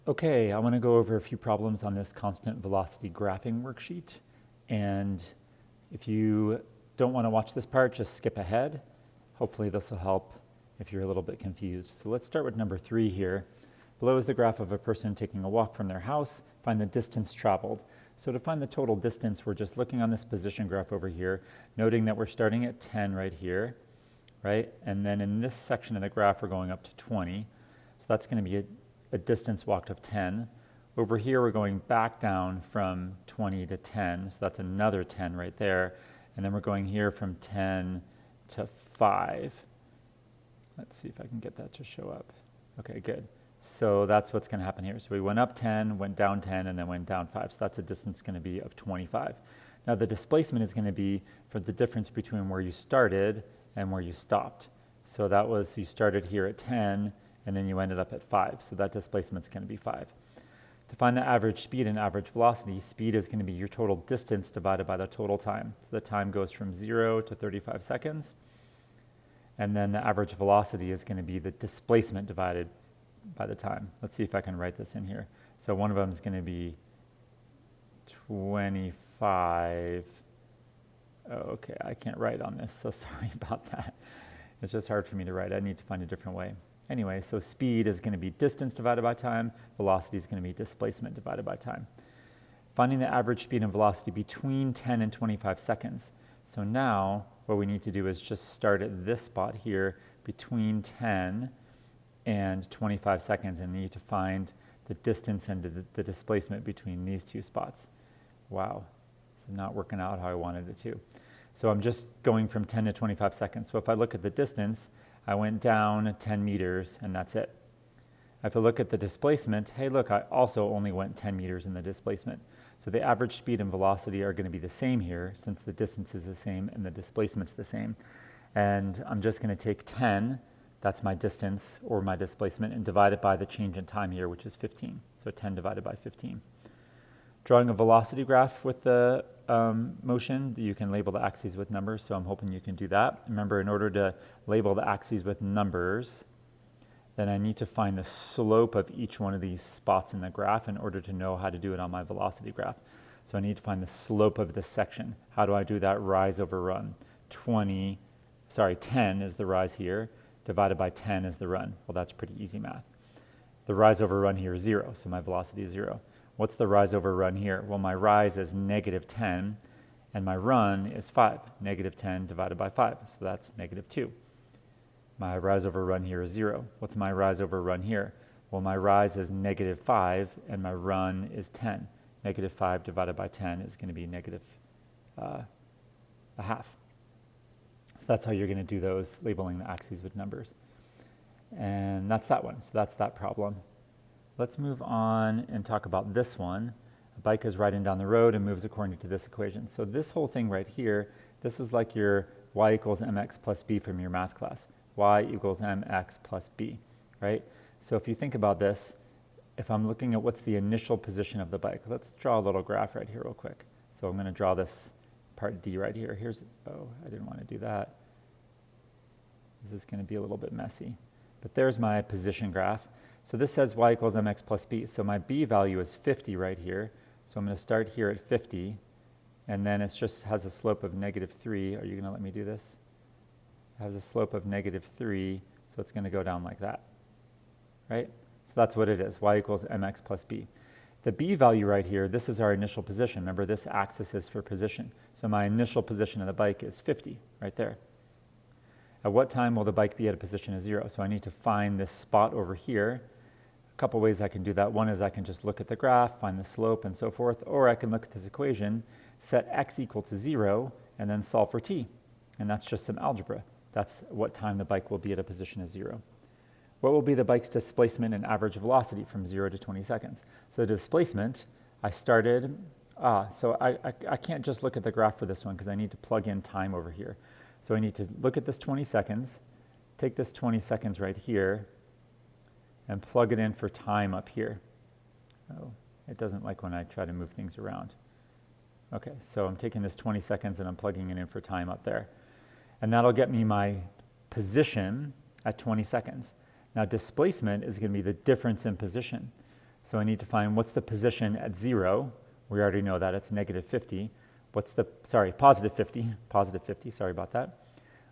Okay, I want to go over a few problems on this constant velocity graphing worksheet. And if you don't want to watch this part, just skip ahead. Hopefully this will help if you're a little bit confused. So let's start with number 3 here. Below is the graph of a person taking a walk from their house. Find the distance traveled. So to find the total distance, we're just looking on this position graph over here, noting that we're starting at 10 right here, right? And then in this section of the graph, we're going up to 20. So that's going to be a distance walked of 10. Over here, we're going back down from 20 to 10, so that's another 10 right there. And then we're going here from 10 to 5. Let's see if I can get that to show up. Okay, good. So that's what's going to happen here. So we went up 10, went down 10, and then went down 5. So that's a distance going to be of 25. Now the displacement is going to be for the difference between where you started and where you stopped. So that was, you started here at 10, and then you ended up at 5. So that displacement is going to be 5. To find the average speed and average velocity, speed is going to be your total distance divided by the total time. So the time goes from 0 to 35 seconds. And then the average velocity is going to be the displacement divided by the time. Let's see if I can write this in here. So one of them is going to be 25. Oh, okay, I can't write on this, so sorry about that. It's just hard for me to write. I need to find a different way. Anyway, so speed is going to be distance divided by time. Velocity is going to be displacement divided by time. Finding the average speed and velocity between 10 and 25 seconds. So now what we need to do is just start at this spot here between 10 and 25 seconds, and need to find the distance and the displacement between these two spots. Wow, this is not working out how I wanted it to. So I'm just going from 10 to 25 seconds. So if I look at the distance, I went down 10 meters and that's it. If I look at the displacement, hey look, I also only went 10 meters in the displacement. So the average speed and velocity are going to be the same here since the distance is the same and the displacement's the same. And I'm just going to take 10, that's my distance or my displacement, and divide it by the change in time here, which is 15. So 10 divided by 15. Drawing a velocity graph with the motion, you can label the axes with numbers, so I'm hoping you can do that. Remember, in order to label the axes with numbers, then I need to find the slope of each one of these spots in the graph in order to know how to do it on my velocity graph. So I need to find the slope of this section. How do I do that? Rise over run. 10 is the rise here, divided by 10 is the run. Well, that's pretty easy math. The rise over run here is 0, so my velocity is 0. What's the rise over run here? Well, my rise is negative 10, and my run is 5. Negative 10 divided by 5, so that's negative 2. My rise over run here is 0. What's my rise over run here? Well, my rise is negative 5, and my run is 10. Negative 5 divided by 10 is going to be negative a half. So that's how you're going to do those, labeling the axes with numbers. And that's that one. So that's that problem. Let's move on and talk about this one. A bike is riding down the road and moves according to this equation. So this whole thing right here, this is like your y equals mx plus b from your math class. Y equals mx plus b, right? So if you think about this, if I'm looking at what's the initial position of the bike, let's draw a little graph right here real quick. So I'm going to draw this part D right here. Oh, I didn't want to do that. This is going to be a little bit messy. But there's my position graph. So this says y equals mx plus b. So my b value is 50 right here. So I'm going to start here at 50. And then it just has a slope of negative 3. Are you going to let me do this? It has a slope of negative 3. So it's going to go down like that. Right? So that's what it is. Y equals mx plus b. The b value right here, this is our initial position. Remember, this axis is for position. So my initial position of the bike is 50 right there. At what time will the bike be at a position of 0? So I need to find this spot over here. A couple ways I can do that. One is I can just look at the graph, find the slope and so forth, or I can look at this equation, set x equal to 0, and then solve for t. And that's just some algebra. That's what time the bike will be at a position of 0. What will be the bike's displacement and average velocity from 0 to 20 seconds? So the displacement, I started, so I can't just look at the graph for this one because I need to plug in time over here. So I need to look at this 20 seconds, take this 20 seconds right here, and plug it in for time up here. Oh, it doesn't like when I try to move things around. Okay, so I'm taking this 20 seconds and I'm plugging it in for time up there. And that'll get me my position at 20 seconds. Now displacement is going to be the difference in position. So I need to find what's the position at 0. We already know that, it's negative 50. Positive 50, sorry about that.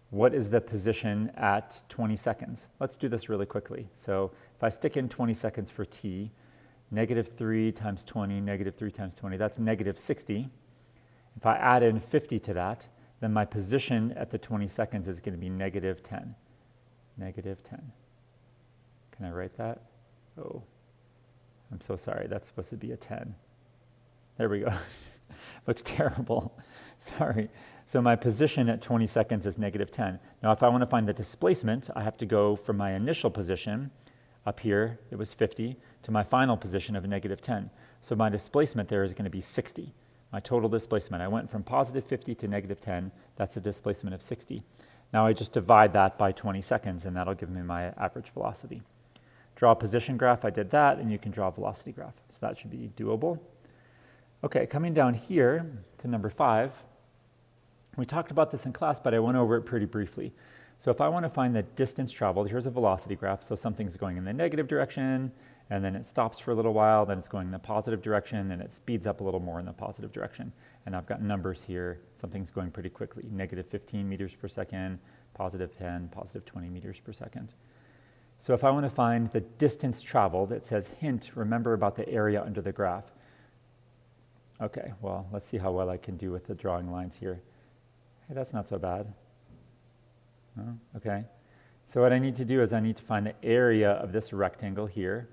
What is the position at 20 seconds? Let's do this really quickly. So if I stick in 20 seconds for t, negative 3 times 20, negative 3 times 20, that's negative 60. If I add in 50 to that, then my position at the 20 seconds is going to be negative 10. Negative 10. Can I write that? Oh, I'm so sorry. That's supposed to be a 10. There we go. Looks terrible. Sorry. So my position at 20 seconds is negative 10. Now, if I want to find the displacement, I have to go from my initial position up here, it was 50, to my final position of negative 10. So my displacement there is going to be 60. My total displacement. I went from positive 50 to negative 10. That's a displacement of 60. Now I just divide that by 20 seconds, and that'll give me my average velocity. Draw a position graph. I did that, and you can draw a velocity graph. So that should be doable. Okay, coming down here to number 5. We talked about this in class, but I went over it pretty briefly. So if I want to find the distance traveled, here's a velocity graph. So something's going in the negative direction, and then it stops for a little while, then it's going in the positive direction, and it speeds up a little more in the positive direction. And I've got numbers here. Something's going pretty quickly. Negative 15 meters per second, positive 10, positive 20 meters per second. So if I want to find the distance traveled, it says hint, remember about the area under the graph. Okay, well, let's see how well I can do with the drawing lines here. Hey, that's not so bad. Oh, okay. So what I need to do is I need to find the area of this rectangle here.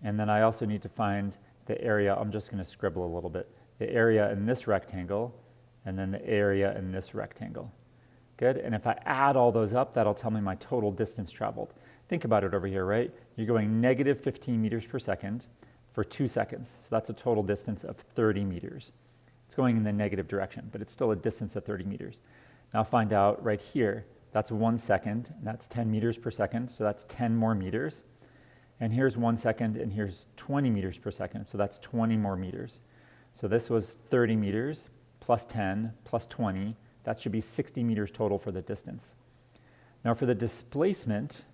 And then I also need to find the area, I'm just going to scribble a little bit, the area in this rectangle, and then the area in this rectangle. Good, and if I add all those up, that'll tell me my total distance traveled. Think about it over here, right? You're going negative 15 meters per second for 2 seconds. So that's a total distance of 30 meters. It's going in the negative direction, but it's still a distance of 30 meters. Now find out right here, that's 1 second, and that's 10 meters per second, so that's 10 more meters. And here's 1 second, and here's 20 meters per second, so that's 20 more meters. So this was 30 meters, plus 10, plus 20. That should be 60 meters total for the distance. Now for the displacement,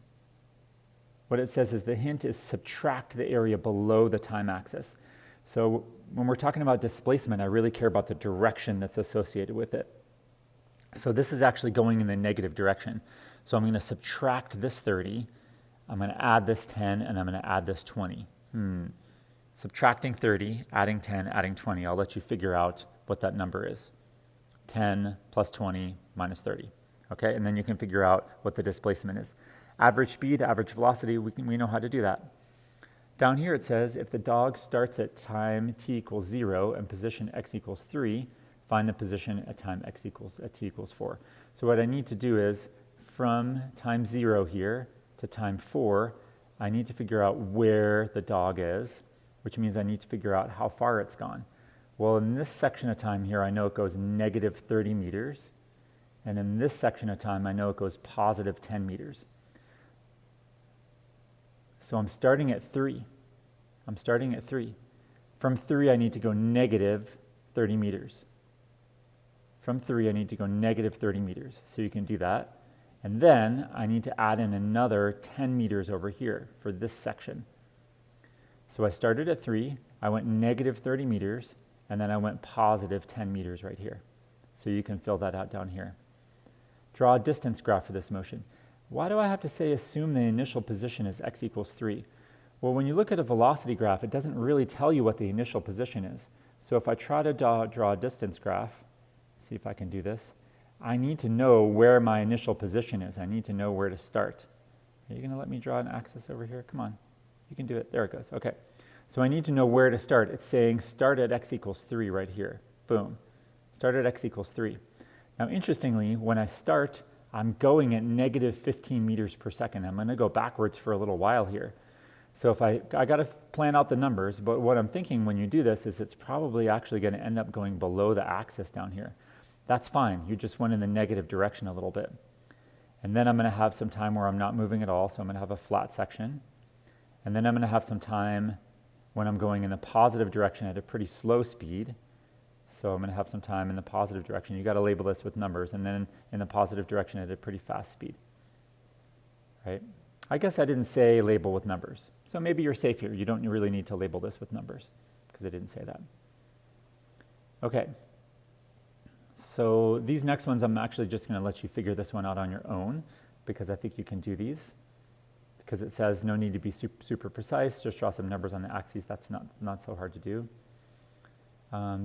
what it says is the hint is subtract the area below the time axis. So when we're talking about displacement, I really care about the direction that's associated with it. So this is actually going in the negative direction. So I'm going to subtract this 30, I'm going to add this 10, and I'm going to add this 20. Subtracting 30, adding 10, adding 20. I'll let you figure out what that number is. 10 plus 20 minus 30. Okay, and then you can figure out what the displacement is. Average speed, average velocity, we know how to do that. Down here it says if the dog starts at time t equals 0 and position x equals 3, find the position at time t equals 4. So what I need to do is from time 0 here to time 4, I need to figure out where the dog is, which means I need to figure out how far it's gone. Well, in this section of time here, I know it goes negative 30 meters. And in this section of time, I know it goes positive 10 meters. So I'm starting at 3. I'm starting at 3. From 3, I need to go negative 30 meters. From 3, I need to go negative 30 meters. So you can do that. And then I need to add in another 10 meters over here for this section. So I started at 3, I went negative 30 meters, and then I went positive 10 meters right here. So you can fill that out down here. Draw a distance graph for this motion. Why do I have to say assume the initial position is x equals 3? Well, when you look at a velocity graph, it doesn't really tell you what the initial position is. So if I try to draw a distance graph, let's see if I can do this, I need to know where my initial position is. I need to know where to start. Are you going to let me draw an axis over here? Come on. You can do it. There it goes. Okay. So I need to know where to start. It's saying start at x equals 3 right here. Boom. Start at x equals 3. Now, interestingly, when I start, I'm going at negative 15 meters per second. I'm going to go backwards for a little while here. So if I got to plan out the numbers, but what I'm thinking when you do this is it's probably actually going to end up going below the axis down here. That's fine. You just went in the negative direction a little bit. And then I'm going to have some time where I'm not moving at all, so I'm going to have a flat section. And then I'm going to have some time when I'm going in the positive direction at a pretty slow speed. So I'm going to have some time in the positive direction. You got to label this with numbers. And then in the positive direction at a pretty fast speed. Right? I guess I didn't say label with numbers. So maybe you're safe here. You don't really need to label this with numbers because I didn't say that. Okay. So these next ones, I'm actually just going to let you figure this one out on your own because I think you can do these. Because it says no need to be super precise, just draw some numbers on the axes. That's not so hard to do.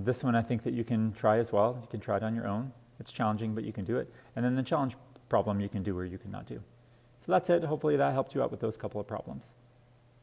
This one I think that you can try as well. You can try it on your own. It's challenging, but you can do it. And then the challenge problem you can do or you cannot do. So that's it. Hopefully that helped you out with those couple of problems.